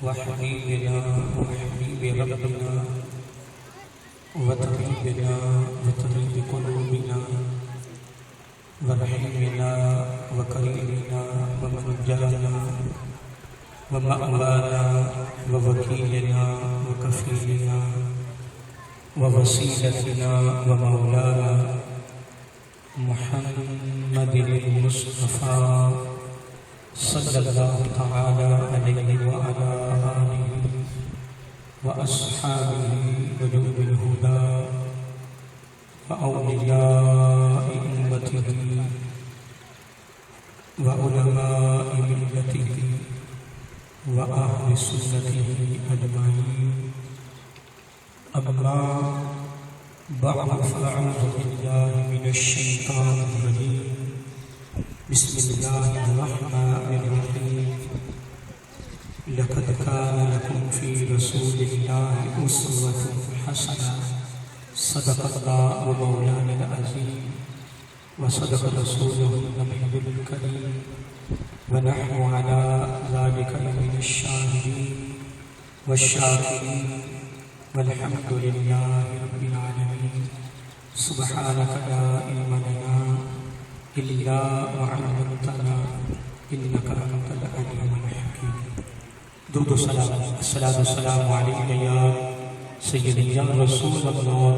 وحبيبنا وحبيب ربنا وطبيبنا وطبيب قلوبنا ورحيمنا وكريمنا ومنجانا ومأوانا ووكيلنا وكفيلنا ووسيلتنا ومولانا محمد المصطفى صلى الله تعالى عليه وعلى آله وأصحابه وجود الهدى وأولياء أمته وعلماء ملته وأهل سنته أجمعين. أما بعد فأعوذ بالله من الشيطان الرجيم. بسم الله الرحمن الرحيم. لقد كان لكم في رسول الله أسوة حسنة. صدق الله مولانا العظيم وصدق رسوله النبي الكريم ونحن على ذلك من الشاهدين والشاكرين والحمد لله رب العالمين. سبحانك لا علم لنا إلا ما علمتنا إنك أنت العليم الحكيم. درود السلام الصلاة والسلام عليك يا سيدي يا رسول الله.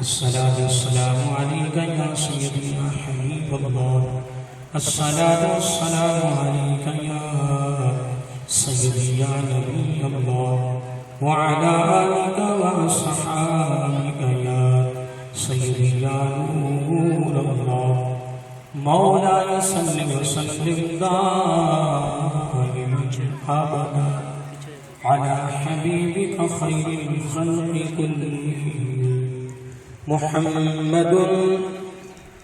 الصلاة والسلام عليك يا سيدي يا حبيب الله. الصلاة والسلام عليك يا سيدي يا نبي الله وعلى آلك وأصحابك يا سيدي يا نور الله. مولاي صل وسلم دائما أبدا على حبيبك خير الخلق كلهم محمد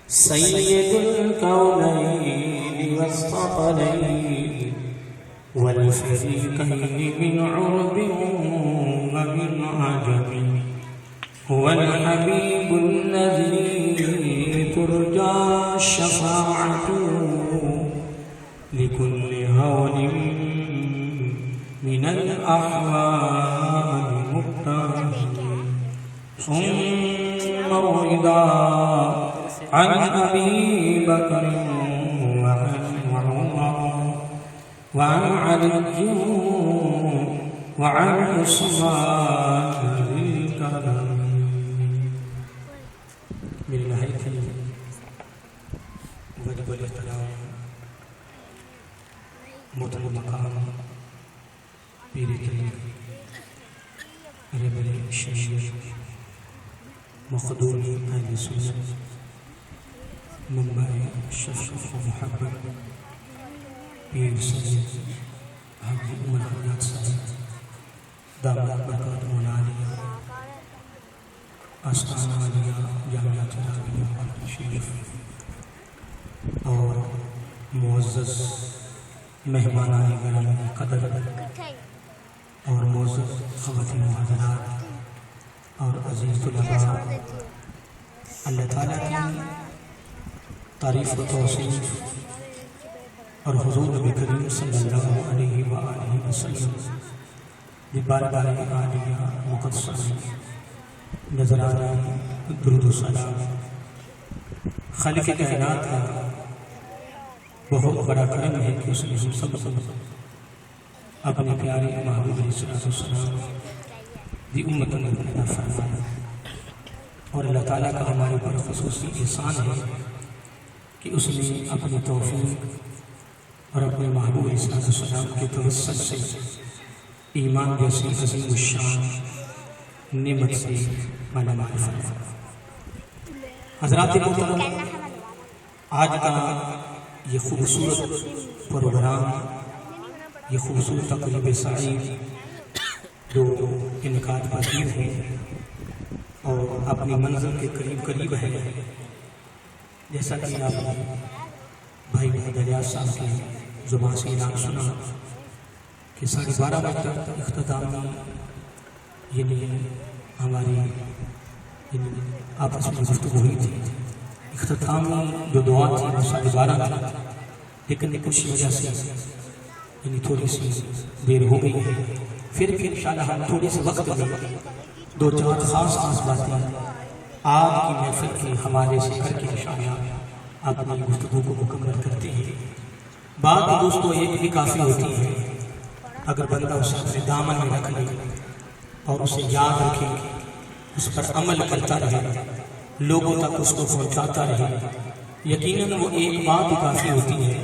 سيد الكونين والثقلين والفريقين من عرب ومن عجم. هو الحبيب الذي ترجى الشفاعة لكل هون من الأحوال مبتهل. ثم وردا عن أبي بكر وعن عمر وعن علي وعن عثمان ذي الكرم. میرے نہایت ہی وجب الاحترام محترم مقام پیر طریق رہبر شریعت مخدوم اہل سنت منبع شفقت و محبت پیر سید حاجی عمر حیات صاحب دامت برکات عالیہ آستانہ عالیہ جامعہ عالیہ شریف اور معزز مہمانان گرامی قدر اور معزز خواتین و حضرات اور عزیز طلباء، اللہ تعالیٰ کی تعریف و توصیف اور حضور نبی کریم صلی اللہ علیہ وآلہ وسلم کی بارگاہ عالیہ مقدسہ نظرانہ درود و سلام. خالق کائنات کا بہت بڑا کرم ہے کہ اس نے ہم سب اپنے پیارے محبوب علیہ السلام دی امت میں پیدا فرمایا. اور اللہ تعالیٰ کا ہمارے پر خصوصی احسان ہے کہ اس نے اپنی توفیق اور اپنے محبوب علیہ السلام کے توسل سے ایمان جیسی عظیم الشان نعمت سے مالا مال فرمایا. حضرات محترم، آج کا یہ خوبصورت پروگرام، یہ خوبصورت تقریب سعید جو انعقاد پذیر ہے اور اپنی منزل کے قریب قریب ہے، جیسا کہ آپ نے بھائی محمد صاحب کی زبان سے اعلان سنا کہ 12:30 بجے تک اختتامی یعنی ہماری آپس میں گفتگو ہوئی تھی. اختتام جو دعا تھی وہ 12:30 تھی، لیکن کچھ وجہ سے یعنی تھوڑی سی دیر ہو گئی ہے، پھر بھی انشاءاللہ ہم تھوڑے سے وقت میں دو چار خاص باتیں آج کی محفل کے حوالے سے کر کے انشاءاللہ اپنی گفتگو کو مکمل کرتے ہیں۔ بات دوستو ایک بھی کافی ہوتی ہے، اگر بندہ اسے اپنے دامن میں رکھ لے اور اسے یاد رکھے، اس پر عمل کرتا رہے، لوگوں تک اس کو پہنچاتا رہے، یقیناً وہ ایک بات ہی کافی ہوتی ہے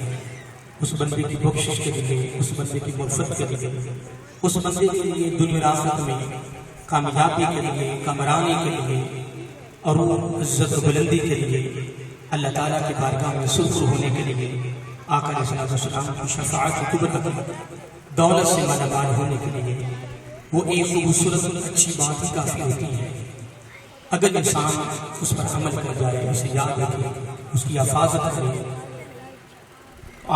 اس بندے کی بخشش کے لیے، اس بندے کی مغفرت کے لیے، اس بندے کے لیے دنیا آخرت میں کامیابی کے لیے، کامرانی کے لیے اور عزت و بلندی کے لیے، اللہ تعالیٰ کی بارگاہ میں سرخر ہونے کے لیے، آقا علیہ السلام کی شفاعت قبول دولت سے مالا مال ہونے کے لیے وہ ایک خوبصورت اچھی بات ہی کافی ہوتی ہے۔ اگر انسان اس پر عمل کر جائے، اسے یاد رکھے، اس کی حفاظت کرے۔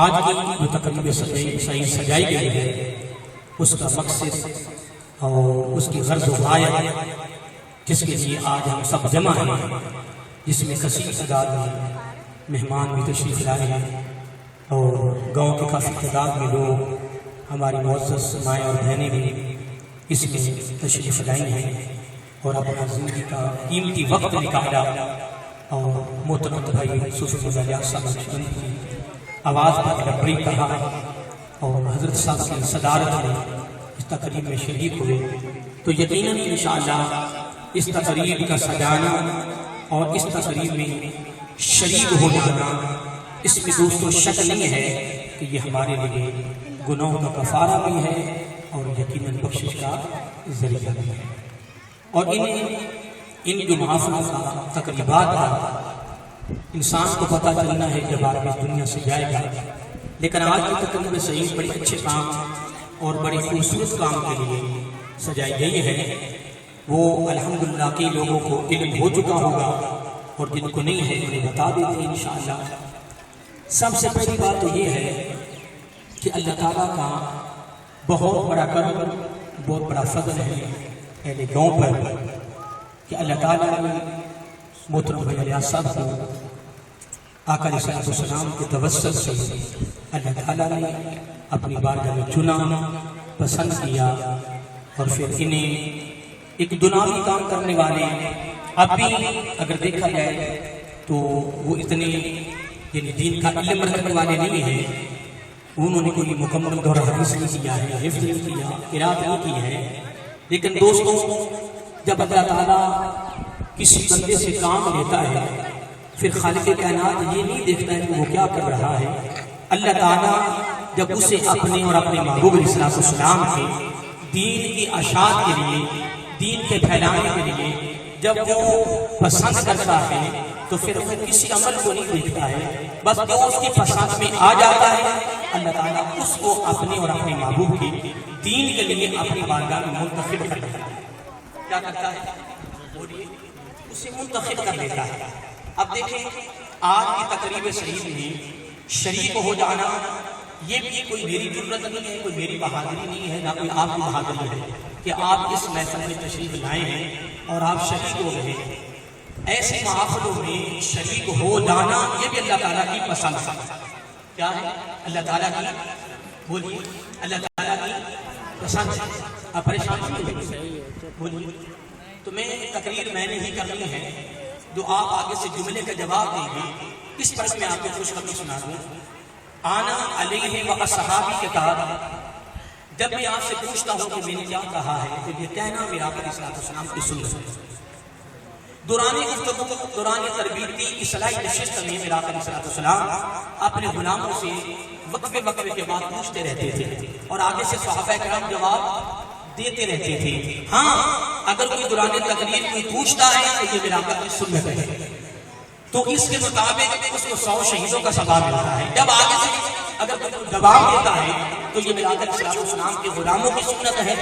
آج کی جو تقریب صحیح سجائی گئی ہے، اس کا مقصد اور اس کی غرض و غایت جس کے لیے آج ہم سب جمع ہیں، جس میں کثیر تعداد میں مہمان بھی تشریف لائے ہیں اور گاؤں کے کافی تعداد میں لوگ، ہماری معزز مائیں اور بہنیں بھی اس میں تشریف لائی ہیں اور اپنا زندگی کا قیمتی وقت نکالا اور محترم بھائی صوفی مزاحیہ صاحب کی آواز پر لبیک کہا اور حضرت صاحب کی صدارت میں اس تقریب میں شریک ہوئے، تو یقیناً انشاءاللہ اس تقریب کا سجانا اور اس تقریب میں شریک ہو جانا، اس میں دوستو شک نہیں ہے کہ یہ ہمارے لیے گناہوں کا کفارہ بھی ہے اور یقیناً بخشش کا ذریعہ بھی ہے۔ اور ان جو محافلوں کا تقریبات کا انسان کو پتہ چلنا ہے جب آپ اس دنیا سے جائے گا، لیکن آج کی تقریب صحیح بڑے اچھے کام اور بڑے خوبصورت کام کے لیے سجائی گئی ہے۔ وہ الحمدللہ کئی لوگوں کو علم ہو چکا ہوگا اور جن کو نہیں ہے انہیں بتا دیتے ہیں انشاءاللہ۔ سب سے پہلی بات تو یہ ہے کہ اللہ تعالیٰ کا بہت بڑا کرم، بہت بڑا فضل ہے اہل گاؤں پر کہ اللہ تعالیٰ نے محترم بھائی علیہ صاحب کو آقا علیہ السلام کے توسط سے اللہ تعالیٰ نے اپنی بارگاہ میں چنا، پسند کیا اور پھر انہیں ایک دنیاوی کام کرنے والے، اب بھی اگر دیکھا جائے تو وہ اتنے یعنی دین کا علم رکھنے والے نہیں ہیں، انہوں نے کوئی مکمل دورہ حدیث نہیں کیا ہے، حفظ نہیں کیا، قرات نہیں کی ہے، لیکن دوستوں جب اللہ تعالیٰ کسی بندے سے کام لیتا ہے پھر خالق کائنات یہ نہیں دیکھتا ہے کہ وہ کیا کر رہا ہے۔ اللہ تعالیٰ جب اسے اپنے اور اپنے محبوب علیہ السلام کے دین کی اشاعت کے لیے، دین کے پھیلانے کے لیے جب وہ پسند کرتا ہے تو پھر وہ کسی عمل کو نہیں دیکھتا ہے، بس جو اس کی پسند میں آ جاتا ہے اللہ تعالیٰ اس کو اپنے اور اپنے محبوب کے دین کے لیے اپنی بارگاہ میں منتخب کر دیتا ہے۔ کیا کرتا ہے؟ اسے منتخب کر لیتا ہے۔ اب دیکھیں آج کی تقریب صحیح میں شریک ہو جانا یہ بھی کوئی میری جرت نہیں ہے، کوئی میری بہادری نہیں ہے، نہ کوئی آپ کی بہادری ہے کہ آپ اس محفل میں تشریف لائے ہیں اور آپ شریک ہو رہے ہیں۔ ایسے محافلوں میں شریک ہو جانا یہ بھی اللہ تعالیٰ کی پسند ہے۔ کیا ہے؟ اللہ تعالیٰ کی، بولیے، اللہ تعالیٰ کی پسند ہے۔ آپ پریشان نہیں ہوئے، بولیے۔ تو میں تقریر میں نے ہی کرنی ہے، جو آپ آگے سے جملے کا جواب دیں گے اس پر میں آپ کو خوشخبری سنا دوں۔ آنا علیہ و اصحابی کے بعد جب میں آپ سے پوچھتا ہوں کہ میں نے کیا کہا ہے تو یہ کہنا میرا آقا علیہ السلام کی سنت ہے۔ دوران گفتگو، دوران تربیتی اصلاحی نشست میں میرا آقا علیہ السلام اپنے غلاموں سے وقفے کے بعد پوچھتے رہتے تھے اور آگے سے صحابہ کرام جواب دیتے رہتے تھے۔ ہاں اگر کوئی دوران تقریر کوئی پوچھتا ہے تو یہ میرا آقا کی سنت ہے، تو اس کے مطابق اس کو 100 شہیدوں کا ثواب ملتا ہے۔ جب آگے سے اگر کوئی جواب دیتا ہے تو یہ میرا آقا علیہ السلام کے غلاموں کی سنت ہے،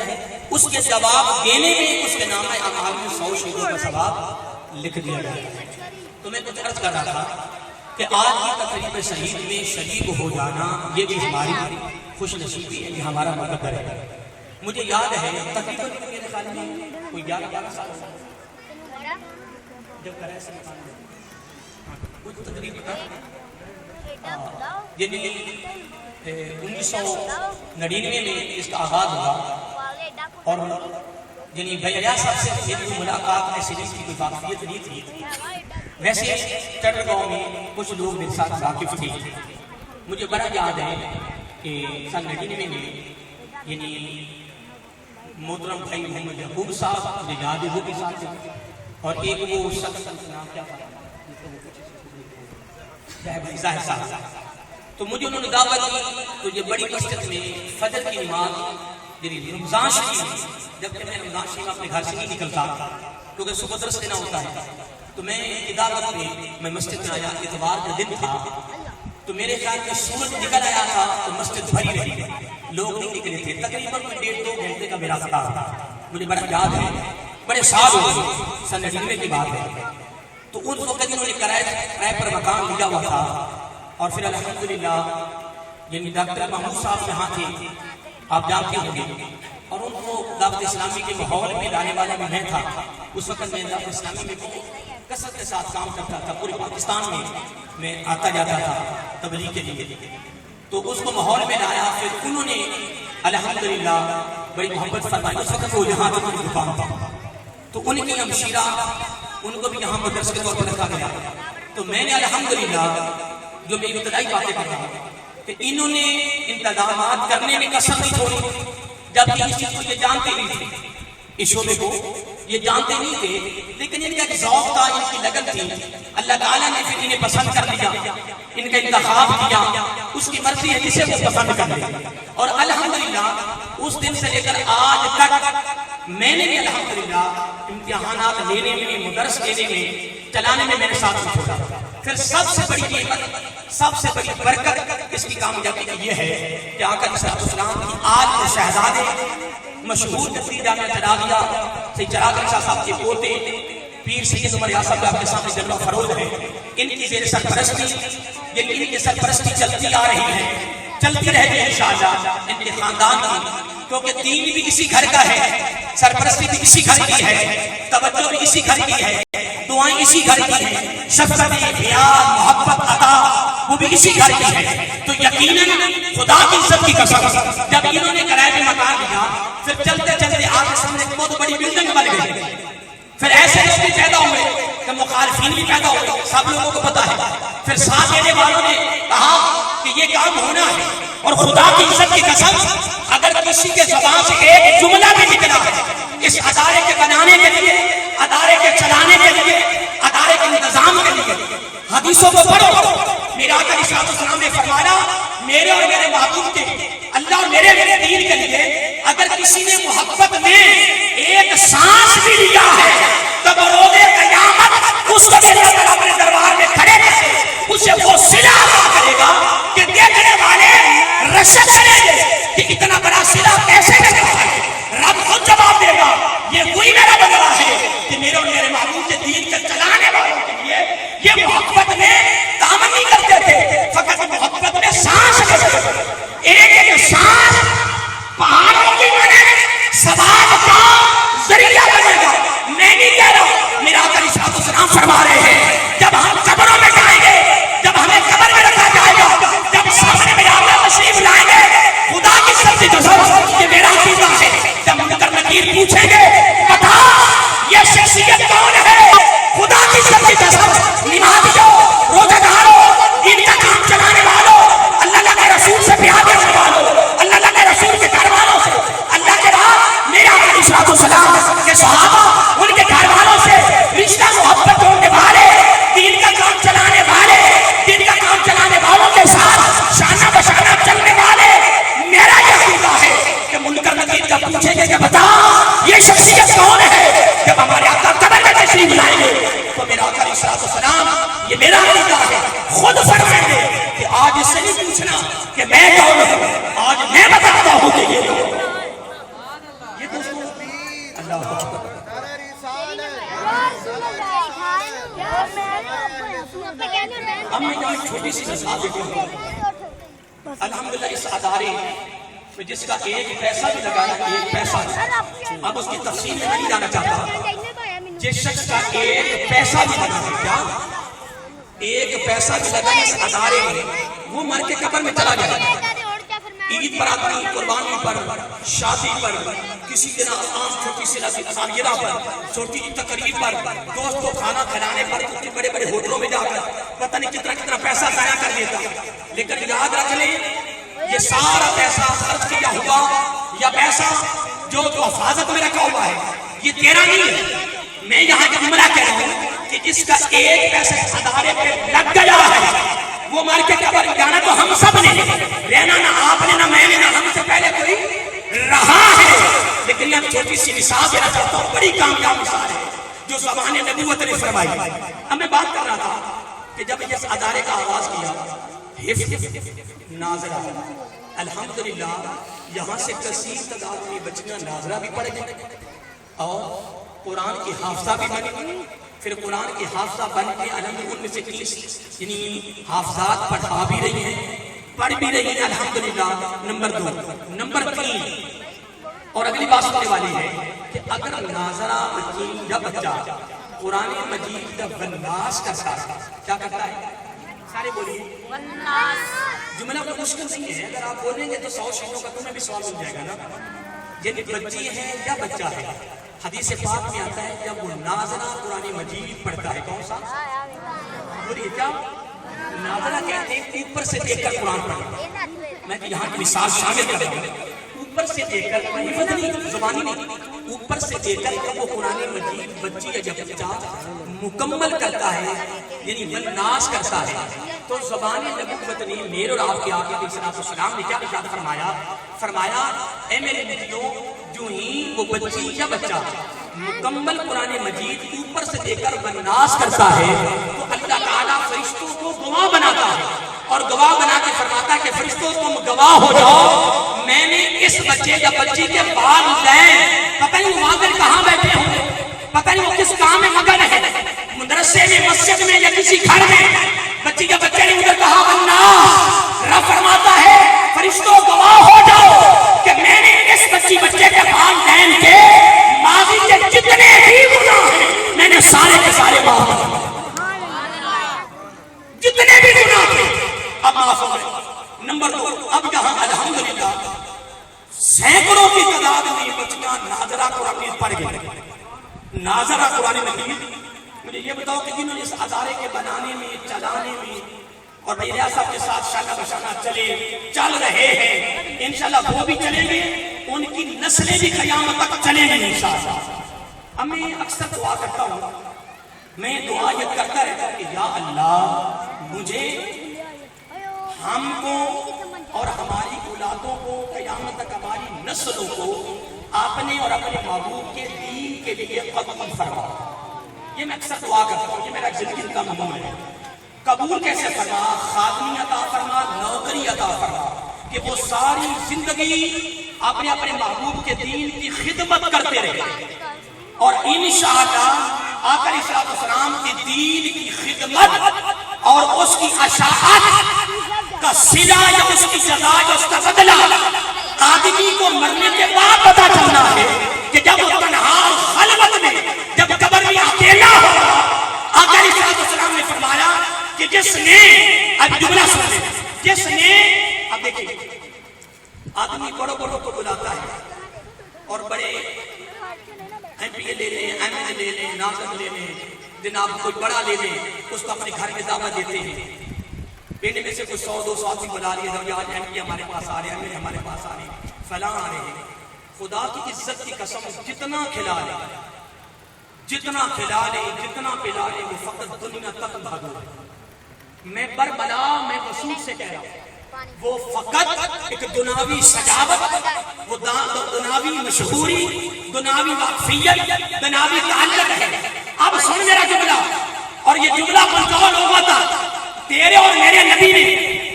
اس کے جواب دینے میں اس کے نام اعمال میں 100 شہیدوں کا ثواب لکھ دیا گیا ہے۔ تو میں کچھ عرض کر رہا تھا کہ آج کی تقریب شہید میں شریک ہو جانا یہ بھی ہماری خوش نصیبی ہے، یہ ہمارا مقدر ہے۔ مجھے یاد ہے تقریباً میرے خیال میں کوئی 11 سال جب کرے سے کچھ تقریب یعنی 1999 میں اس کا آغاز ہوا اور یعنی بھیا صاحب سے میری ملاقات ایسی نہیں کی کوئی واقفیت نہیں تھی. ویسے چٹرگاؤں میں کچھ لوگ میرے ساتھ واقف تھے. مجھے بڑا یاد ہے کہ سن 99 میں یعنی محترم بھائی محمد یعقوب صاحب مجھے یاد ہے وہ بھی ساتھ تھے اور ایک وہ شخص نام کیا تھا ظاہر صاحب. تو مجھے انہوں نے دعوت دی تو یہ بڑی مسجد میں فجر کی نماز یعنی رمضان شریف جبکہ میں رمضان شریف اپنے گھر سے نہیں نکلتا کیونکہ صبح درس دینا ہوتا ہے تو میں دعوت میں مسجد میں آیا. اتوار کا دن تھا تو میرے خیال میں سورج نکل آیا تھا تو مسجد بھری رہی لوگ نہیں نکلے تھے. تقریباً 1.5-2 گھنٹے کا میرا خطا تھا. مجھے بڑا یاد ہے بڑے سال ہو گئے سن 99 کی بات ہے. تو ان وقت انہوں نے کرائے پر مکان لیا ہوا تھا اور پھر الحمدللہ یعنی ڈاکٹر محمود صاحب یہاں تھے آپ جانتے ہوں گے اور ان کو دعوت اسلامی کے ماحول میں لانے والا میں تھا. اس وقت میں دعوت اسلامی میں کثرت کے ساتھ کام کرتا تھا. پورے پاکستان میں آتا جاتا تھا تبلیغ کے لیے. تو اس کو ماحول میں لایا پھر انہوں نے الحمدللہ بڑی محبت فرمائی. اس وقت وہ یہاں تک دکان تھا تو ان کی ہمشیرہ ان کو بھی یہاں مدرسے کے طور پر رکھا گیا. تو میں نے الحمدللہ جو میں ابتدائی باتیں کر رہا ہوں کہ انہوں نے انتظامات کرنے میں کسر نہیں چھوڑی جبکہ اس چیز کو یہ جانتے نہیں تھے اس شعبے کو یہ جانتے نہیں تھے لیکن ان کا ایک ذوق تھا ان کی لگن تھی. اللہ تعالیٰ نے پھر انہیں پسند کر لیا ان کا انتخاب کیا. اس کی مرضی ہے جسے وہ پسند کر لے اور الحمدللہ اس دن سے لے کر آج تک میں نے بھی الحمدللہ امتحانات لینے میں مدرس لینے میں چلانے میں میرے ساتھ چھوڑا. پھر سب سے بڑی نعمت سب سے بڑی برکت اس کی کامیابی کی یہ ہے کہ آقا علیہ السلام کی آج کے شہزادے مشہور جفری جامعہ چراغیہ سید چراغ شاہ صاحب کے پوتے پیر سید عمر یاسر صاحب کے سامنے جلوہ فروز ہے. ان کی زیر سرپرستی یعنی ان کی سرپرستی چلتی آ رہی ہے چلتی رہے گی انشاءاللہ ان کے خاندان کی کیونکہ دین بھی اسی گھر کا ہے سرپرستی بھی اسی گھر کی ہے توجہ بھی اسی گھر کی ہے دعائیں اسی گھر کی ہیں شفقت پیار محبت عطا وہ بھی اسی گھر کی ہے. تو یقیناً خدا کی عزت کی قسم جب انہوں نے کرائے پہ مکان لیا پھر چلتے چلتے آگے سامنے ایک بہت بڑی بلڈنگ بن گئی. پھر ایسے لوگ بھی پیدا ہوئے کہ مخالفین بھی پیدا ہوئے سب لوگوں کو پتا ہے. پھر ساتھ دینے والوں نے کہا کہ یہ کام ہونا ہے اور خدا کی عزت کی قسم اگر کسی کے زبان سے ایک جملہ بھی نکلا ہے اس ادارے کے بنانے کے لیے ادارے کے چلانے کے لیے ادارے کے انتظام کے لیے حدیثوں کو پڑھو. میرا آقا علیہ السلام نے فرمایا میرے اور میرے محبوب کے اللہ اور میرے دین کے لیے اگر کسی نے محبت میں ایک سانس بھی لیا ہے تو بروز قیامت اس کو اللہ تعالیٰ اپنے دربار میں کھڑے کرے اسے وہ صلہ عطا کرے گا کہ دیکھنے والے رشک کریں گے کہ اتنا بڑا صلہ کیسے لگا ہے. رب خود جواب دے گا یہ وہی میرا بدلہ ہے کہ میرے اور میرے محبوب کے دین کے چلانے والوں کے لیے یہ محبت میں دامن نہیں کرتے تھے فقط محبت میں سانس لیتے تھے. ایک ایک سانس پہاڑوں کی بنے ثواب کا ذریعہ بنے گا. میں نہیں کہہ رہا میرا آقا علیہ السلام فرما رہے ہیں جب ہم قبروں میں جائیں گے جب ہمیں قبر میں رکھا جائے گا جب سامنے میرا آقا تشریف لائیں گے خدا کی سب کی قسم یہ میرا عقیدہ ہے جب منکر نکیر پوچھیں گے بتا یہ شخصیت کون ہے خدا کی سب کی قسم نمازیوں روزہ داروں دین کا کام چلانے والوں اللہ کے رسول سے پیار کرنے والوں اللہ کے رسول کے گھر والوں سے اللہ کے بعد میرا آقا علیہ السلام کے صحابہ ان کے گھر والوں سے رشتہ محبت ہونے والے دین کا کام چلانے والے دین کا کام چلانے والوں کے ساتھ شانہ بشانہ چلنے والے میرا یہ عقیدہ ہے کہ منکر نکیر جب پوچھیں گے کہ بتا یہ شخصیت کون ہے جب ہمارے آقا قبر میں تشریف لائیں گے تو میرا آقا علیہ السلام یہ میرا عقیدہ ہے خود فرمائیں گے کہ آج اس سے نہیں پوچھنا کہ میں کون ہوں آج میں بتاتا ہوں کہ یہ دوستوں اللہ اب میں یہاں چھوٹی سی مثال دیتا ہوں. الحمدللہ اس ادارے میں جس کا ایک پیسہ بھی لگانا ایک پیسہ اب اس کی تفصیل میں نہیں جانا چاہتا جس شخص کا ایک پیسہ بھی لگانا کیا ایک پیسہ بھی لگا اس ادارے میں وہ مر کے قبر میں چلا جائے. عید پر آدمی قربانی پر شادی پر کسی دن عام چھوٹی سی سالگرہ پر چھوٹی تقریب پر دوست کو کھانا کھلانے پر کچھ بڑے بڑے ہوٹلوں میں جا کر پتہ نہیں کتنا پیسہ ضائع کر دیتا. لیکن یاد رکھ لیں یہ سارا پیسہ خرچ کیا ہوا یا پیسہ جو حفاظت میں رکھا ہوا ہے یہ تیرا نہیں ہے. میں یہاں جملہ کہہ رہا ہوں کہ جس کا ایک پیسہ ادارے پہ لگ گیا ہے وہ مر کے قبر جانا تو ہم سب نے رہنا، نہ آپ نے نہ میں نے نہ ہم سے پہلے کوئی رہا ہے. لیکن میں چھوٹی سی مثال دینا چاہتا ہوں، بڑی کامیاب مثال ہے جو زبان نبوت نے فرمائی. اب میں بات کر رہا تھا کہ جب اس ادارے کا آغاز کیا حفظ ناظرہ، الحمدللہ یہاں سے کثیر تعداد میں بچیاں ناظرہ بھی پڑھ گئی اور قرآن کی حافظہ بھی بنی. پھر قرآن کی حافظہ بن کے الحمدللہ ان میں سے 30 یعنی حافظات پڑھا بھی رہی ہیں، پڑھ بھی رہی ہیں الحمدللہ. نمبر 2. نمبر 3 اور اگلی بات سننے والی ہے کہ اگر ناظرہ بچی یا بچہ قرآن مجید کا والناس کرتا ہے، کیا کرتا ہے؟ سارے بولیے والناس. جملہ کوئی مشکل نہیں ہے، اگر آپ بولیں گے تو 100 شہروں کا تمہیں بھی سوال مل جائے گا نا. یعنی بچی ہے یا بچہ ہے، حدیث پاک میں آتا ہے جب وہ ناظرہ قرآن مجید پڑھتا ہے. کون سا؟ بولیے کیا؟ ناظرہ کہتے ہیں اوپر سے دیکھ کر قرآن پڑھنا. میں یہاں کی مثال شامل کر رہا ہوں. اوپر سے دیکھ کر حفظ نہیں، زبانی نہیں، اوپر سے دیکھ کر جب وہ قرآن مجید بچی یا جب بچہ مکمل کرتا ہے یعنی والناس کرتا ہے تو زبان نبوت نے میرے اور آپ کے آقا علیہ السلام نے کیا ارشاد فرمایا اے میرے نبیوں جو ہی وہ بچی یا بچہ مکمل قرآن مجید اوپر سے دے کر والناس کرتا ہے تو اللہ تعالیٰ فرشتوں کو گواہ بناتا ہے اور گواہ بنا کے فرماتا ہے کہ فرشتوں تم گواہ ہو جاؤ میں نے اس بچے یا بچی کے والدین پتہ نہیں وہ والدین کہاں بیٹھے ہوں گے، پتہ نہیں وہ کس کام میں مگن ہے، مدرسے میں مسجد میں یا کسی گھر میں بچی یا بچے نے ادھر کہا والناس. رب فرماتا ہے فرشتوں گواہ ہو جاؤ کہ میں نے اس بچی بچے کے والدین کے ماضی کے جتنے بھی گناہ ہیں میں نے سارے کے سارے معاف کر دیے، جتنے بھی گناہ تھے اب معاف ہو گئے. نمبر 2 اب یہاں الحمدللہ سینکڑوں کی تعداد میں بچیاں ناظرہ قرآن پڑھ گئی. ناظرہ قرآن مجید مجھے یہ بتاؤ کہ جنہوں نے اس ادارے کے بنانے میں چلانے میں اور میرے صاحب کے ساتھ شانہ بشانہ چل رہے ہیں انشاءاللہ وہ بھی چلیں گے، ان کی نسلیں بھی قیامت تک چلیں گے انشاءاللہ. اب میں اکثر دعا کرتا ہوں، میں دعا یہ کرتا رہتا ہوں کہ یا اللہ مجھے ہم کو اور ہماری اولادوں کو قیامت تک ہماری نسلوں کو اپنے اور اپنے محبوب کے دین کے لیے قبول فرما. یہ میں اکثر دعا کرتا ہوں، یہ میرا زندگی کا معمول ہے. قبول کیسے فرما؟ خاتمی عطا فرما، نوکری عطا فرما کہ وہ ساری زندگی اپنے اپنے محبوب کے دین کی خدمت کرتے رہے اور انشاءاللہ آقا علیہ السلام کے دین کی خدمت اور اس کی اشاعت کا صلہ یا اس کی جزا یا اس کا بدلہ آدمی کو مرنے کے بعد پتا چلنا ہے کہ جب وہ تنہا خلوت میں جب قبر میں اکیلا ہو. آقا علیہ السلام نے فرمایا کہ جس نے اب جملہ سن لیں، جس نے اب دیکھیں آدمی بڑوں کو بلاتا ہے اور بڑے ایم پی اے لے لیں، ایم ایل اے لے لیں، ناظر لے لیں، جناب کوئی بڑا لے لیں، اس کو اپنے گھر میں دعوت دیتے ہیں. بیٹے میں سے کوئی 100-200 آدمی بلا رہی ہے، آج ایم پی ہمارے پاس آ رہے ہیں، ایم ایل اے ہمارے پاس آ رہے ہیں، فلاں آ رہے ہیں. خدا کی عزت کی قسم جتنا کھلا لے جتنا پلا لے وہ فقط دنیا تک بھاگو. میں بربلا میں وصول سے کہہ رہا ہوں وہ فقط ایک دنیاوی سجاوت، وہ دنیاوی مشہوری، دنیاوی واقفیت، دنیاوی تعلق ہے. اب سن میرا جملہ، اور یہ جملہ منتقل ہوا تھا تیرے اور میرے نبی نے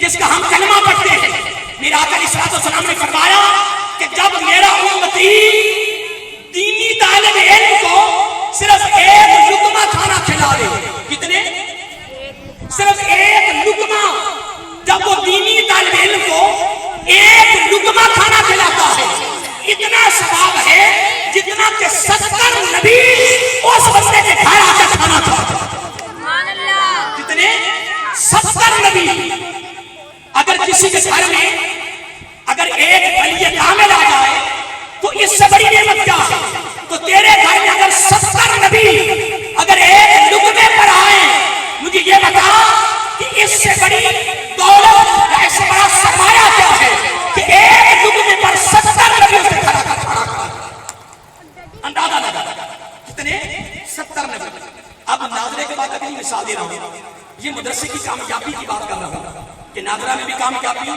جس کا ہم کلمہ پڑھتے ہیں. میرا آقا علیہ السلام نے فرمایا کہ جب میرا امتی دینی طالب علم کو صرف ایک لقمہ کھانا کھلا دے، کتنے؟ صرف ایک لقمہ، جب وہ دینی طالب علم کو ایک لقمہ کھانا کھلاتا ہے اتنا ثواب ہے جتنا کہ 70 نبی اس بندے کے گھر آ کر کھانا کھاتا ہے. کتنے؟ نبی اگر کسی کے گھر میں اگر ایک ولی کامل آ جائے تو اس سے بڑی نعمت کیا ہے؟ تو تیرے گھر میں اگر 70 نبی اگر ایک لقمے پر آئے، مجھے یہ بتا کہ اس سے بڑی دولت یا اس سے بڑا سرمایہ کیا ہے کہ ایک لقمے پر 70 نبی سے کھڑا کر اندازہ لگا کتنے 70 نبی۔ اب ناظرے کے بعد اگلی مثال دے رہا ہوں، یہ مدرسے کی کامیابی کی بات کر رہا ہوں کہ ناظرہ میں بھی کامیابی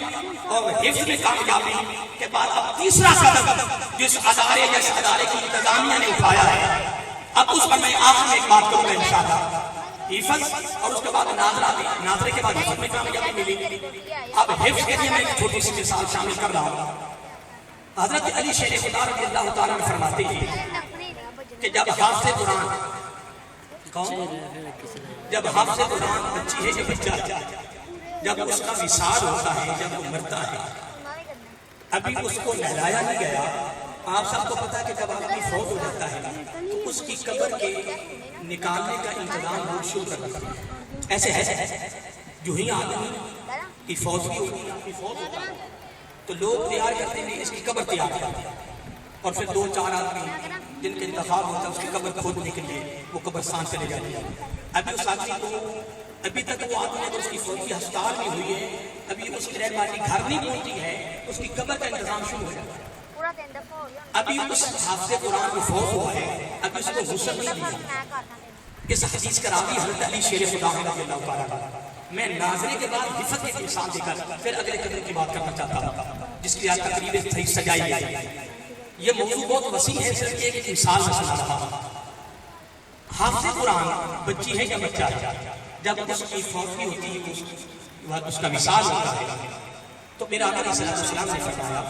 اور حفظ میں کامیابی کے بعد اب تیسرا قدم جس ادارے یا اس ادارے کی انتظامیہ نے اٹھایا ہے، اب اس پر میں آخر میں ایک بات کروں گا انشاءاللہ، حفظ اور اس کے بعد ناظرہ بھی، ناظرے کے بعد حفظ میں کامیابی ملی۔ اب حفظ کے لیے میں ایک چھوٹی سی مثال شامل کر رہا ہوں۔ حضرت علی شیر خدا رضی اللہ تعالیٰ عنہ فرماتے ہیں کہ جب حافظ قرآن جب حافظ قرآن بچی ہے جو بچہ جب اس کا وصال ہوتا ہے، جب وہ مرتا ہے، ابھی اس کو نہلایا نہیں گیا۔ آپ سب کو پتا ہے کہ جب آدمی فوت ہو جاتا ہے تو اس کی قبر کے نکالنے کا انتظام لوگ شروع کر دیتے ہیں۔ ایسے ہے جو ہی آدمی کی فوتگی ہوتی ہے، فوت ہوتا ہے تو لوگ تیار کرتے ہیں اس کی قبر تیار کرتے ہیں، اور پھر 2-4 آدمی جن کے انتخاب ہوتا ہے اس کی قبر کھودنے کے لیے وہ قبرستان چلے جاتے ہیں۔ ابھی اس آدمی کو ابھی تک وہ آدمی اگر اس کی فوتگی ہسپتال میں ہوئی ہے، ابھی اس کی ڈیڈ باڈی گھر نہیں پہنچی ہے، اس کی قبر کا انتظام شروع ہو جاتا ہے۔ ابھی اس حافظ قرآن کو فوت ہوا ہے، ابھی اس کو غسل نہیں دیا۔ اس حدیث کا راوی حضرت علی شیر خدا رضی اللہ تعالیٰ عنہ۔ میں ناظرے کے بعد حفظ کی مثال دے کر پھر اگلے قدم کی بات کرنا چاہتا ہوں جس کی آج تقریبیں صحیح سجائی گئی ہے۔ یہ موضوع بہت وسیع ہے، صرف ایک مثال میں سنا رہا ہوں۔ حافظ قرآن بچی ہے یا بچہ ہے، جب اس کی فوتگی ہوتی ہے، اس کا وصال ہوتا ہے، تو میرا آقا صلی اللہ علیہ وسلم نے فرمایا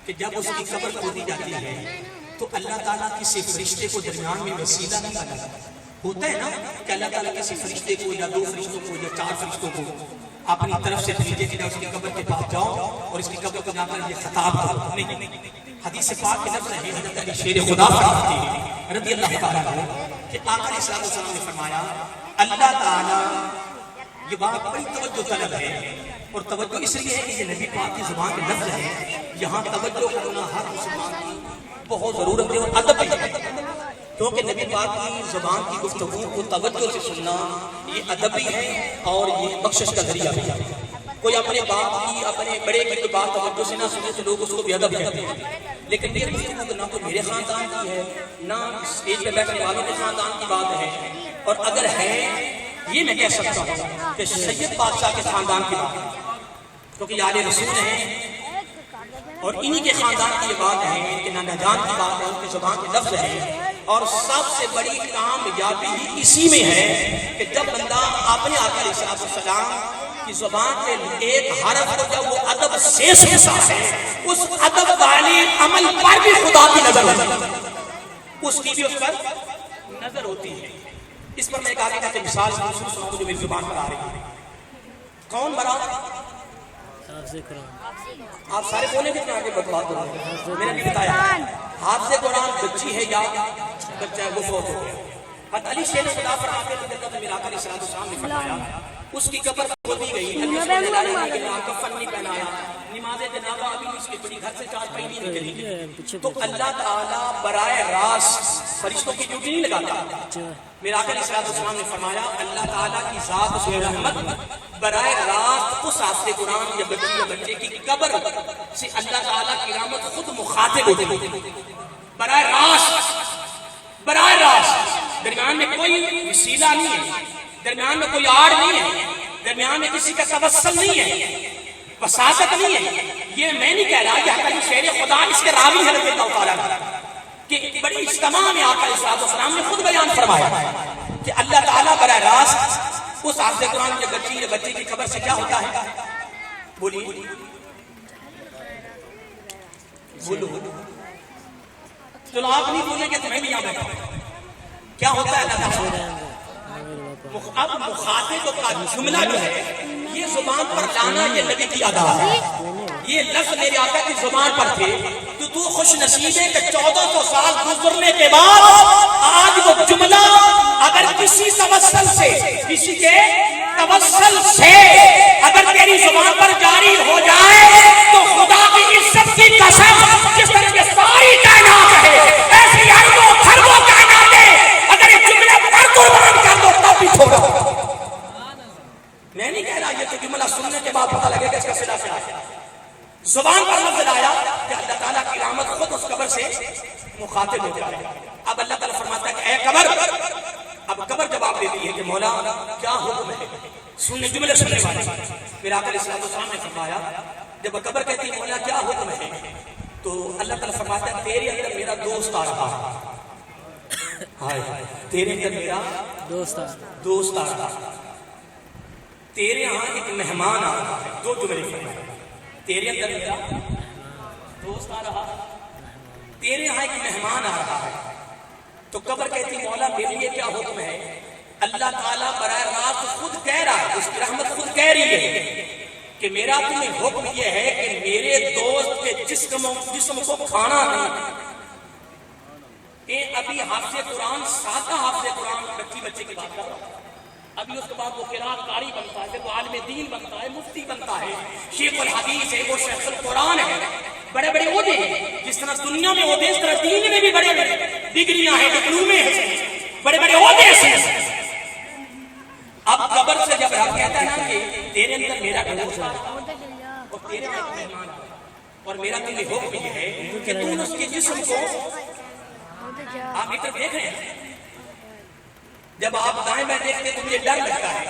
کہ جب اس کی قبر کھودی جاتی ہے تو اللہ تعالیٰ کسی فرشتے کو درمیان میں وسیلہ نہیں بناتا۔ ہوتا ہے نا کہ اللہ تعالیٰ کسی فرشتے کو یا 2 فرشتوں کو یا 4 فرشتوں کو اپنی طرف سے بھیجے کہ اس کی قبر کے پاس جاؤ اور اس کی قبر کو جا کر یہ خطاب کرو۔ نہیں، حدیث پاک کے لفظ ہے، حضرت علی شیر خدا فرماتے ہیں رضی اللہ تعالیٰ عنہ کہ آقا علیہ السلام نے فرمایا اللہ تعالیٰ، یہ بات بڑی توجہ طلب ہے اور توجہ اس لیے ہے کہ یہ نبی پاک کی زبان کے لفظ ہے، یہاں توجہ کرنا ہر مسلمان کی بہت ضرورت ہے اور ادب ہے، کیونکہ نبی پاک کی زبان کی گفتگو کو توجہ سے سننا یہ ادب بھی ہے اور یہ بخشش کا ذریعہ بھی ہے۔ کوئی اپنے باپ کی، اپنے بڑے کی کوئی بات توجہ سے نہ سنے تو لوگ اس کو بھی ادب کہتے ہیں، لیکن میری گفتگو نہ تو میرے خاندان کی ہے نہ اسٹیج پہ بیٹھنے والوں کے خاندان کی بات ہے، اور اگر ہے یہ میں کہہ سکتا ہوں کہ سید بادشاہ کے خاندان کی بات ہے، کیونکہ یہ آل رسول ہیں اور انہی کے خاندان کی یہ بات ہے، ان کے نانا جان کی بات ہے، ان کی زبان کے لفظ ہے، اور سب سے بڑی کامیابی ہی اسی میں ہے کہ جب بندہ اپنے آقا علیہ السلام کی زبان کے ایک حرف کو جب وہ ادب سے سنتا ہے، اس ادب والی عمل پر بھی خدا کی نظر ہوتی ہے، اس کی بھی اس پر نظر ہوتی ہے۔ اس پر میں ایک آگے کا مثال سناؤں جو میری زبان پر آ رہی ہے۔ کون مرا؟ آپ سارے بولے کتنے آگے بات ہو رہے ہیں، میں نے بھی بتایا حافظ قرآن بچی ہے یا بچہ ہے وہ فوت ہو گیا۔ حضرت علی شیر خدا فرماتے ہیں کہ میرا آقا علیہ السلام نے فرمایا اس کی قبر کھودی گئی، ابھی اس کو نہلایا نہیں گیا، کفن نہیں پہنایا، نماز جنازہ ابھی اس کی بڑی گھر سے 4 پہی نہیں نکلی، تو اللہ تعالیٰ براہ راست فرشتوں کی ڈیوٹی نہیں لگاتا۔ میرا آقا علیہ السلام نے فرمایا اللہ تعالیٰ کی ذات اس میں رحمت براہ راست اس حافظ قرآن یا بچی یا بچے کی قبر سے اللہ تعالیٰ کی رحمت خود مخاطب ہوتی ہے، براہ راست، درمیان میں کوئی وسیلہ نہیں ہے، درمیان میں کوئی آڑ نہیں ہے، درمیان میں کسی کا توسل نہیں ہے، وساطت نہیں ہے۔ یہ میں نہیں کہہ رہا، یہ حقیقی شعر خدا اس کے راوی حضرت اللہ تعالیٰ کہ بڑی اجتماع میں آقا علیہ السلام نے خود بیان فرمایا کہ اللہ تعالیٰ براہ راست اس حافظ قرآن کے بچے کی قبر سے کیا ہوتا ہے؟ بولیے بولو، چلو آپ نہیں بولیں گے تو میں بھی یہاں بیٹھا ہوں۔ کیا ہوتا ہے اللہ تعالیٰ؟ اب مخاطب کا جملہ جو ہے یہ زبان پر لانا یہ نبی کی ادا ہے، یہ لفظ میرے آقا کی زبان پر تھے، تو خوش نصیب ہے کہ 1400 سال گزرنے کے بعد آج وہ جملہ اگر کسی توسل سے، کسی کے توسل سے اگر تیری زبان پر جاری ہو جائے تو خدا کی عزت کی قسم، جس طرح کے ساری کائنات ہے ایسی اربوں خربوں کائناتیں اگر یہ جملے پر قربان کر دو تب بھی چھوڑا. میں نہیں کہہ رہا، یہ تو جملہ سننے کے بعد پتہ لگے گا اس کا صدا کیا ہے. زبان پر لفظ آیا کہ اللہ تعالیٰ کی رحمت خود اس قبر سے مخاطب ہو جائے. اب اللہ تعالیٰ فرماتا ہے کہ اے قبر، اب قبر جواب دیتی ہے کہ مولا کیا حکم ہے. سننے جملے سننے والے پھر آقا علیہ السلام نے فرمایا، جب قبر کہتی ہے مولا کیا حکم ہے، تو اللہ تعالیٰ فرماتا ہے تیرے اندر میرا دوست آ رہا ہے. ہائے تیرے اندر میرا دوست آ رہا ہے، تیرے یہاں ایک مہمان آ رہا ہے. دو جملے فرمائے، تیرے اندر میرا دوست آ رہا ہے، تیرے یہاں ایک مہمان آ رہا ہے. تو قبر کہتی مولا میرے لیے کیا حکم ہے. اللہ تعالیٰ براہ راست خود کہہ رہا ہے، اس کی رحمت خود کہہ رہی ہے کہ میرا تمہیں حکم یہ ہے کہ میرے دوست کے جسم کو کھانا نہیں. ابھی حافظ قرآن، سادہ حافظ قرآن بچے کی بات کر رہا ہوں. ابھی اس کے بعد وہ قرات قاری بنتا ہے، پھر وہ عالم دین بنتا ہے، مفتی بنتا ہے، شیخ الحدیث ہے، وہ شیخ القرآن ہے. بڑے بڑے عہدے ہیں، جس طرح دنیا میں عہدے اس طرح دین میں بھی بڑے بڑے ڈگریاں ہیں، ڈپلومے ہیں، بڑے بڑے عہدے ہیں. اب قبر سے جب رب کہتا ہے نا کہ تیرے اندر میرا دوست ہے اور تیرے اندر مہمان ہے، اور میرا تمہیں حکم یہ ہے کہ تم اس کے جسم کو، آپ ایک طرف دیکھ رہے ہیں، جب آپ دائیں بائیں دیکھتے تو مجھے ڈر لگتا ہے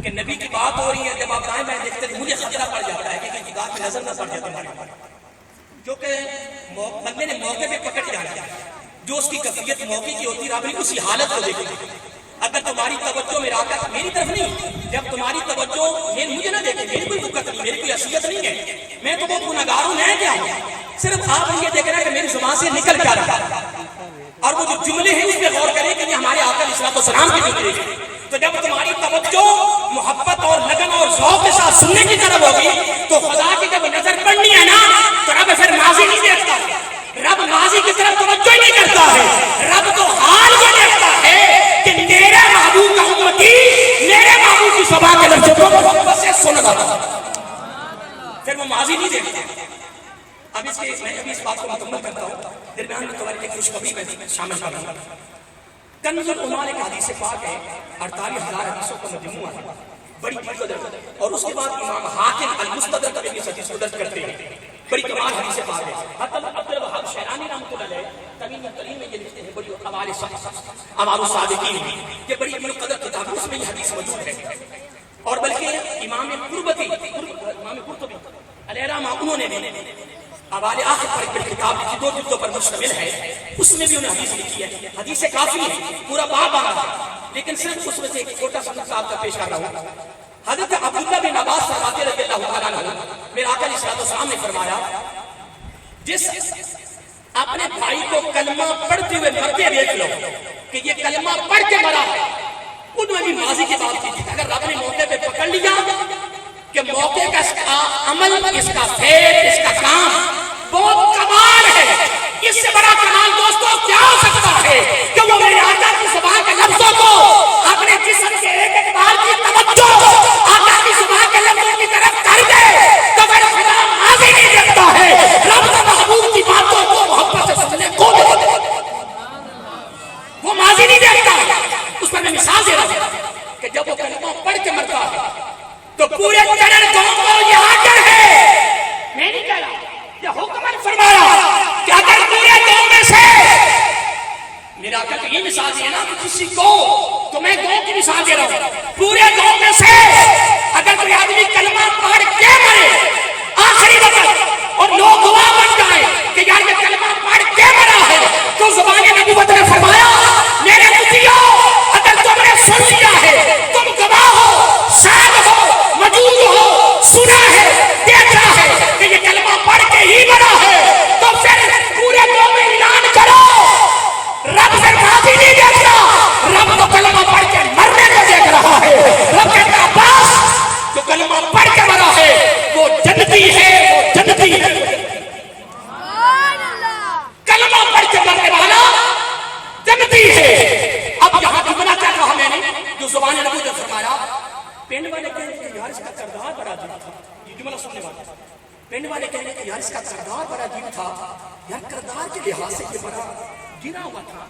کہ نبی کی بات ہو رہی ہے. جب آپ دائیں بائیں دیکھتے تو مجھے خطرہ پڑ جاتا ہے کہ کسی بات کی نظر نہ پڑ جائے تمہارے پر، کیونکہ بندے نے موقع پہ پکڑ جانا ہے. جو اس کی کیفیت موقع کی ہوتی ہے رب نے اسی حالت کو دیکھے. اگر تمہاری توجہ میرا آقا میری طرف نہیں، جب تمہاری توجہ مجھے نہ دیکھے، میری کوئی وقت نہیں، میری کوئی حیثیت نہیں ہے، میں تو بہت گنہگار ہوں، میں کیا ہوں، صرف آپ یہ دیکھ رہے ہیں کہ میری زبان سے نکل کیا رہا ہے. اور وہ جو جملے ہیں اس پہ غور کریں کہ یہ ہمارے آقا علیہ السلام کے جملے ہیں. تو جب تمہاری توجہ محبت اور لگن اور ذوق کے ساتھ سننے کی طرف ہوگی تو خدا کی جب نظر پڑنی ہے نا تو رب پھر ماضی نہیں دیکھتا ہے، رب ماضی کی طرف توجہ نہیں کرتا ہے، رب تو حال یہ دیکھتا ہے کہ میرے محبوب کا امتی میرے محبوب کی زبان کے لفظوں کو محبت سے سن رہا ہے، پھر وہ ماضی نہیں دیکھتا. اب میں ابھی اس بات کو مکمل کرتا ہوں، درمیان میں تمہاری ایک خوشخبری میں شامل کروں گا. کنز الایمان ایک حدیث پاک ہے، 48,000 حدیثوں کا مجموعہ ہے، بڑی قدر. اور اس کے بعد امام حاکم المستدرک میں اس حدیث کو درج کرتے ہیں، بڑی کمال حدیث پاک ہے. حضرت عبد الوہاب شیرانی رحمۃ اللہ علیہ تمیم الترین میں یہ لکھتے ہیں، بڑی حوالے اعمال الصادقین، یہ بڑی قدر کتاب ہے، اس میں یہ حدیث موجود ہے. اور بلکہ امام قرطبی علیہ رحمہ انہوں نے حوالے آخر پر ایک کتاب لکھی، 2 جلدوں پر مشتمل ہے، اس میں بھی انہیں حدیث لکھی ہے. حدیث کافی ہے، پورا باب آ رہا ہے، لیکن صرف اس میں سے ایک چھوٹا سا نقطہ آپ کا پیش کر رہا ہوں. حضرت عبداللہ بن عباس فرماتے رضی اللہ تعالیٰ عنہ، میرے آقا علیہ السلام نے فرمایا جس اپنے بھائی کو کلمہ پڑھتے ہوئے مرتے دیکھ لو کہ یہ کلمہ پڑھ کے مرا ہے، انہوں نے ماضی کی بات کی تھی. اگر رب نے موقع پہ پکڑ لیا کہ موقع کا اس کا عمل، اس کا فعل، اس کا کام بہت کمال ہے، اس سے بڑا کمال دوستوں کیا ہو سکتا ہے کہ وہ میرے آقا کی زبان کے لفظوں کو اپنے جسم کے ایک ایک بار کی توجہ آقا کی زبان کے لفظوں کی طرف کر دے تو میرا خدا ماضی نہیں دیکھتا ہے، رب کا محبوب کی باتوں کو محبت سے سننے کو دیکھتا ہے، وہ ماضی نہیں دیکھتا ہے. اس پر میں مثال دے رہا ہوں کہ جب وہ کلمہ پڑھ کے مرتا ہے تو پورے چڑر گاؤں کو یہ آڈر ہے، میں نہیں کہہ رہا، یہ حکم فرمایا کہ اگر پورے گاؤں میں سے، میرا آقا کہ یہ مثال دی ہے نا کہ کسی کو، تو میں گاؤں کی مثال دے رہا ہوں، پورے گاؤں میں سے اگر کوئی آدمی کلمہ پڑھ کے مرے آخری وقت اور لوگ گواہ بن جائیں کہ یار یہ کلمہ پڑھ کے مرا ہے، تو زبان نبوت نے فرمایا میرے مطیعو اگر تم نے سن لیا ہے، تم گواہ ہو، شاہد ہو، موجود ہو، سنا ہے، دیکھا ہے کہ یہ کلمہ پڑھ کے ہی مرا ہے، تو پھر پورے قوم میں اعلان کرو رب پھر ماضی نہیں دیکھتا، رب تو کلمہ پڑھ کے مرنے کو دیکھ رہا ہے. رب کہتا عباس جو کلمہ پڑھ کے مرا ہے وہ جنتی ہے، وہ جنتی ہے. کلمہ پڑھ کے مرنے والا جنتی ہے. اب یہاں جملہ کیا کہا زبان نبوت نے فرمایا پنڈ والے کہنے کہ یار اس کا کردار بڑا عجیب تھا. یہ جملہ سننے والا پنڈ والے کہنے کہ یار اس کا کردار بڑا عجیب تھا, یار کردار کے لحاظ سے یہ بڑا گرا ہوا تھا,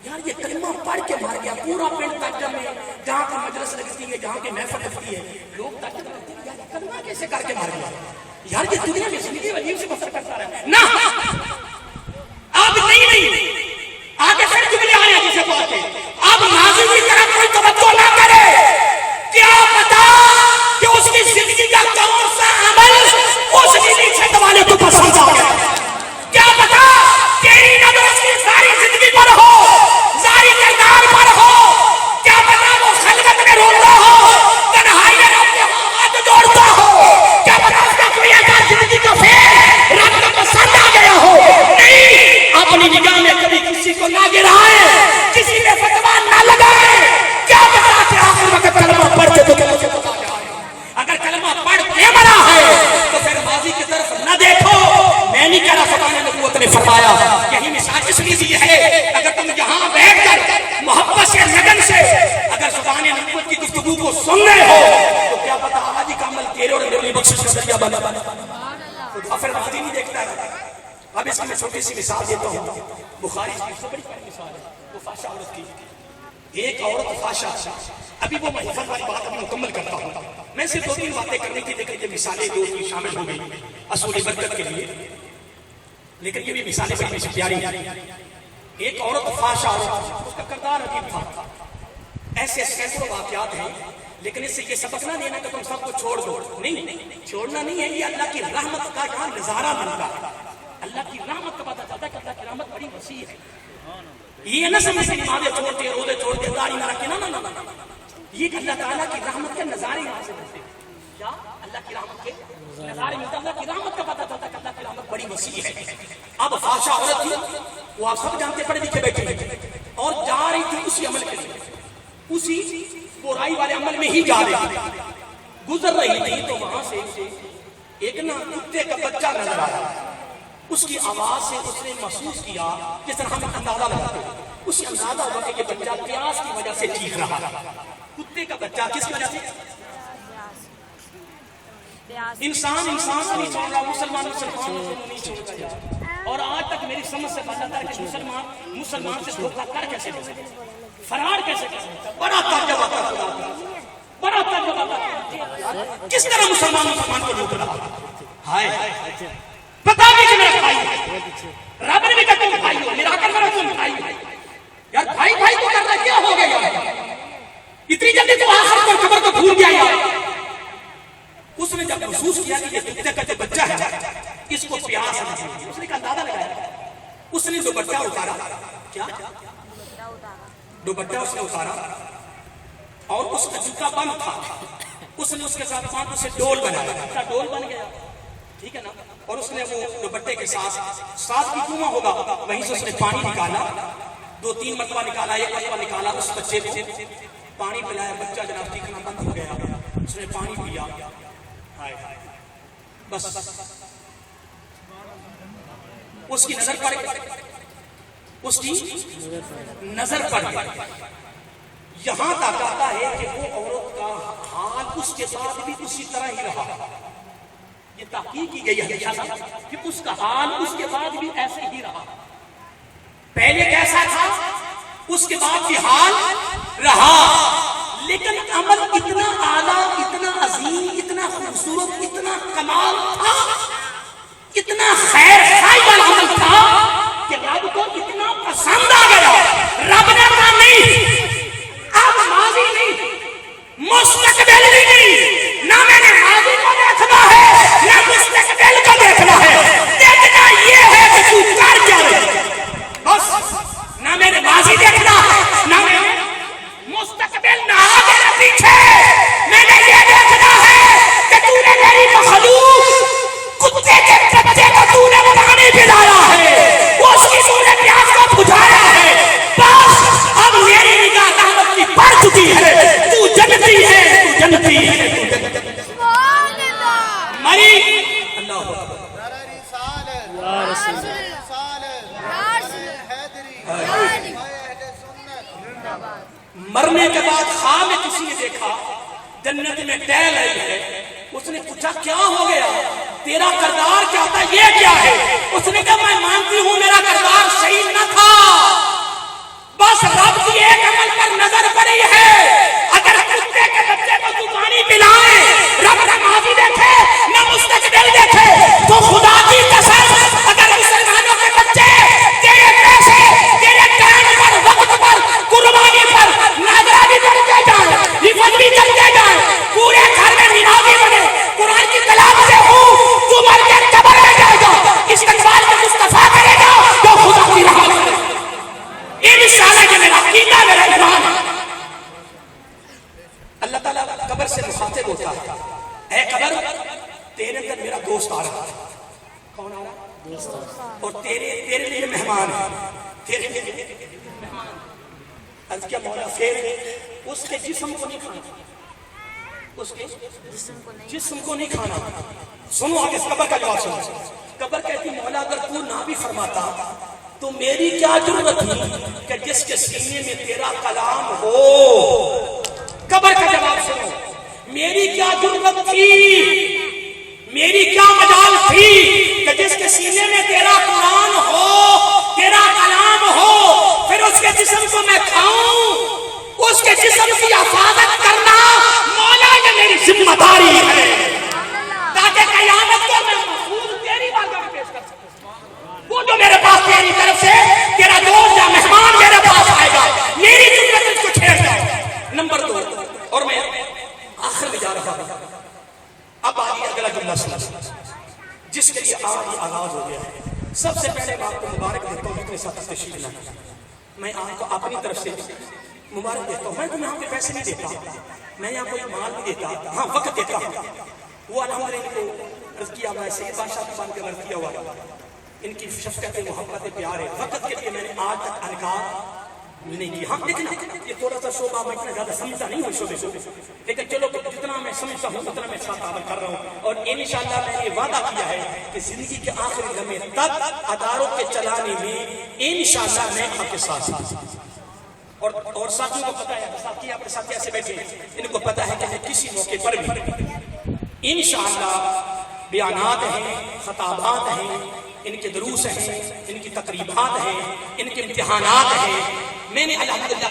یار یہ کلمہ پڑھ کے مار گیا. پورا پنڈ تعجب میں, جہاں کی مجلس لگتی ہے, جہاں کی محفل لگتی ہے, لوگ تعجب کرتے ہیں یار کلمہ کیسے کر کے مار گیا, یار یہ دنیا میں زندگی عجیب سے بسر کرتا رہا. نہ اب نہیں آگے پھر جملے آئے جسے پہنچے, اب ماضی کی طرف کوئی توجہ نہ کرے. کیا پتا کہ اس کی زندگی کا کون سا عمل اس نیلی چھت والے کو پسند آ گیا. کیا پتا تیری نظر اس کی ساری زندگی پر ہو, ساری کردار پر ہو. کیا پتا وہ خلوت میں روتا ہو, تنہائی میں اپنے ہاتھ جوڑتا ہو. کیا پتا اس کا کوئی ایسا زندگی کا فیل رب کو پسند آ گیا ہو. نہیں, اپنی نگاہ میں کبھی کسی کو نہ گرائے, کسی میں فتوا نہ لگائے. کیا پتا کہ آخر وقت کلمہ پڑھ کے تو کلمہ پتا جائے. اگر کلمہ پڑھ کے مرا ہے تو پھر ماضی کی طرف نہ دیکھو. میں نہیں کہہ رہا, زبان نبوت نے فرمایا یہی مثال اس لیے دی ہے. اگر تم یہاں بیٹھ کر محبت سے, لگن سے اگر زبان نبوت کی گفتگو کو سن رہے ہو تو کیا پتا آج کا عمل تیرے اور میری بخشش کا ذریعہ بنا. خدا پھر ماضی نہیں دیکھتا ہے. اب اس کی میں چھوٹی سی مثال دیتا ہوں. بخاری کی سب سے بڑی مثال ہے وہ فاشا عورت کی. ایک عورت فاشا, ابھی وہ محفل والی بات ابھی مکمل کرتا ہوں. میں صرف 2-3 باتیں کرنے کی, لیکن یہ مثالیں 2 شامل ہو گئی اصول برکت کے لیے, لیکن یہ بھی مثالیں بڑی پیاری ہیں. ایک عورت فاشا عورت, اس کا کردار عجیب تھا. ایسے سینکڑوں واقعات ہیں, لیکن اس سے یہ سبق نہ لینا کہ تم سب کو چھوڑ دو. نہیں, چھوڑنا نہیں ہے. یہ اللہ کی رحمت کا یہاں نظارہ بنتا ہے. اللہ کی رحمت کا پتہ چلتا ہے کہ اللہ کی رحمت بڑی وسیع ہے. یہ نہ سمجھ کہ نمازیں چھوڑتے, روزے چھوڑتے, داڑھی نہ رکھے. نہ, یہ اللہ تعالیٰ کی رحمت کے نظارے یہاں سے ملتے ہیں. کیا اللہ کی رحمت کے نظارے ملتے, اللہ کی رحمت کا پتہ چلتا ہے کہ اللہ کی رحمت بڑی وسیع ہے. اب فاشا عورت تھی, وہ آپ سب جانتے, پڑھے لکھے بیٹھے اور جا رہی تھی اسی عمل کے لیے, اسی برائی والے عمل میں ہی جا رہی تھی. گزر رہی تھی تو وہاں سے ایک نا کتے کا بچہ نظر آیا. اس کی آواز سے اس نے محسوس کیا جس طرح ہم اندازہ لگاتے ہیں. اس سے اندازہ ہوا کہ یہ بچہ پیاس کی وجہ سے چیخ رہا ہے. کتے کا بچہ کس وجہ سے؟ انسان کو نہیں چھوڑ رہا, مسلمان کو نہیں چھوڑ رہا. اور آج تک میری سمجھ سے بات آتا ہے کہ مسلمان سے دھوکہ کر کیسے دے سکتے, فرار کیسے کر سکتے. بڑا تعجب آتا ہے, بڑا تعجب آتا ہے کس طرح مسلمان کو لوٹ رہا ہے. پتا نہیں کہ میرا بھائی ہے, رب نے بھی کہا تم بھائی ہو, میرا کر میرا تم بھائی ہو. یار بھائی کو کر رہا, کیا ہو گیا یار, اتنی جلدی تو آخر کو خبر کو بھول گیا یار. اس نے جب محسوس کیا کہ یہ کتے کا جو بچہ ہے اس کو پیاس ہے, اس نے اندازہ لگایا. اس نے دوپٹہ اتارا. کیا دوپٹہ اس نے اتارا اور اس کا جوتا بند تھا. اس نے اس کے ساتھ ہاتھوں سے ڈول بنایا. ڈول بن گیا, ٹھیک ہے نا. اور اس نے وہ دوپٹے کے ساتھ کی کنواں ہوگا وہیں سے اس نے پانی نکالا. 2-3 مرتبہ نکالا, 1 مرتبہ نکالا. اس بچے کو پانی پلایا. بچہ جناب چیخنا بند ہو گیا. اس نے پانی پیا. بس اس کی نظر پڑ گئی. یہاں تک آتا ہے کہ وہ عورت کا حال اس کے بعد بھی اسی طرح ہی رہا. یہ تحقیق کی گئی ہے کہ اس کا حال اس کے بعد بھی ایسے ہی رہا. پہلے کیسا تھا, اس کے بعد بھی حال رہا, لیکن عمل اتنا اعلیٰ, اتنا عظیم, اتنا خوبصورت, اتنا کمال تھا, اتنا خیر خائی والا عمل تھا کہ رب کو اتنا پسند آ گیا. رب نے کہا نہیں, اب ماضی نہیں, مستقبل نہیں, نہ میں نے ماضی کو دیکھنا ہے نہ مستقبل کو دیکھنا ہے. دیکھنا یہ ہے کہ تو کر کیا رہے, بس. نہ میں نے ماضی دیکھنا ہے نہ میں مستقبل, نہ آگے نہ پیچھے. میں نے یہ دیکھنا ہے کہ تو نے میری مخلوق کتے کے بچے کو تو نے پانی پلایا ہے, اس کی تو نے پیاس کو بجھایا ہے. بس اب میری نگاہ رحمت کی پڑ چکی ہے. تو جنتی ہے, تو جنتی ہے. مری اللہ مرنے کے بعد خواب میں کسی نے دیکھا جنت میں ٹہل رہی ہے. اس نے پوچھا کیا ہو گیا, تیرا کردار کیا تھا, یہ کیا ہے؟ اس نے کہا میں مانتی ہوں میرا کردار صحیح نہ تھا, بس رب کی ایک عمل پر نظر پڑی ہے. اگر کتے کے بچے کو تو پانی پلائے, رب نہ ماضی دیکھے نہ مستقبل دیکھے, تو خدا کی قسم اگر مسلمانوں کے بچے تیرے پیسے تیرے ٹائم پر وقت پر قربانی پر ناظرہ بھی کرتے جائیں, حفظ بھی کرتے جائیں, پورے گھر میں نمازی بنے, قرآن کی تلاوت سے ہوں, تو مر کے قبر میں جائے گا, استقبال میں مصطفیٰ کرے گا تو خدا کی راہ میں. انشاءاللہ کہ میرا عقیدہ میرا ایمان ہے. اللہ تعالیٰ قبر سے مخاطب ہوتا ہے, اے قبر تیرے اندر میرا دوست آ رہا ہے. کون آ رہا ہے؟ اور تیرے لیے مہمان ہے, تیرے لیے مہمان. عرض کیا مولا پھر اس کے جسم کو نہیں کھانا, اس کے جسم کو نہیں کھانا. سنو آگے اس قبر کا جواب سنو. قبر کہتی مولا اگر تو نہ بھی فرماتا تو میری کیا ضرورت تھی کہ جس کے سینے میں تیرا کلام ہو. قبر کا جواب سنو, میری کیا ضرورت تھی, میری کیا مجال تھی کہ جس کے سینے میں تیرا قرآن ہو, تیرا کلام ہو, پھر اس کے جسم کو میں کھاؤں, اس کے جسم کی حفاظت کرنا مولا یہ میری ذمہ داری ہے, تاکہ قیامت کو میں محفوظ تیری بارگاہ میں پیش کر سکوں. وہ جو میرے پاس تیری طرف سے تیرا دوست یا مہمان میرے پاس آئے گا, میری ذمہ اس کو چھیڑ جاؤ. نمبر 2, اور میں آخر میں جا رہا ہوں, اب آگے اگلا جملہ سنا جس کے لیے آج آغاز ہو گیا ہے. سب سے پہلے میں آپ کو مبارک دیتا ہوں اتنے ساتھ تشریف لانے. میں آپ کو اپنی طرف سے مبارک دیتا ہوں. میں تمہیں یہاں پہ پیسے نہیں دیتا, میں یہاں کوئی مال نہیں دیتا, ہاں وقت دیتا ہوں. وہ الحمدللہ کو عرض کیا میں سید بادشاہ کی بان کے عرض کیا ہوا, ان کی شفقت محبت پیار ہے. وقت کے لیے میں نے آج تک انکار نہیں کی. ہاں لیکن یہ تھوڑا سا شعبہ میں اتنا زیادہ سمجھتا نہیں ہوں شعبے سے, لیکن چلو جتنا میں سمجھتا ہوں اتنا میں ساتھ عمل کر رہا ہوں. اور انشاءاللہ میں نے وعدہ کیا ہے کہ زندگی کے آخری لمحے تک اداروں کے چلانے میں انشاءاللہ میں آپ کے ساتھ اور ساتھیوں کو پتا ہے, ساتھی آپ کے ساتھ ایسے بیٹھے ان کو پتا ہے کہ میں کسی موقع پر بھی انشاءاللہ بیانات ہیں, خطابات ہیں, ان کے دروس ہیں, ان کی تقریبات ہیں, ان کے امتحانات ہیں, میں نے الحمدللہ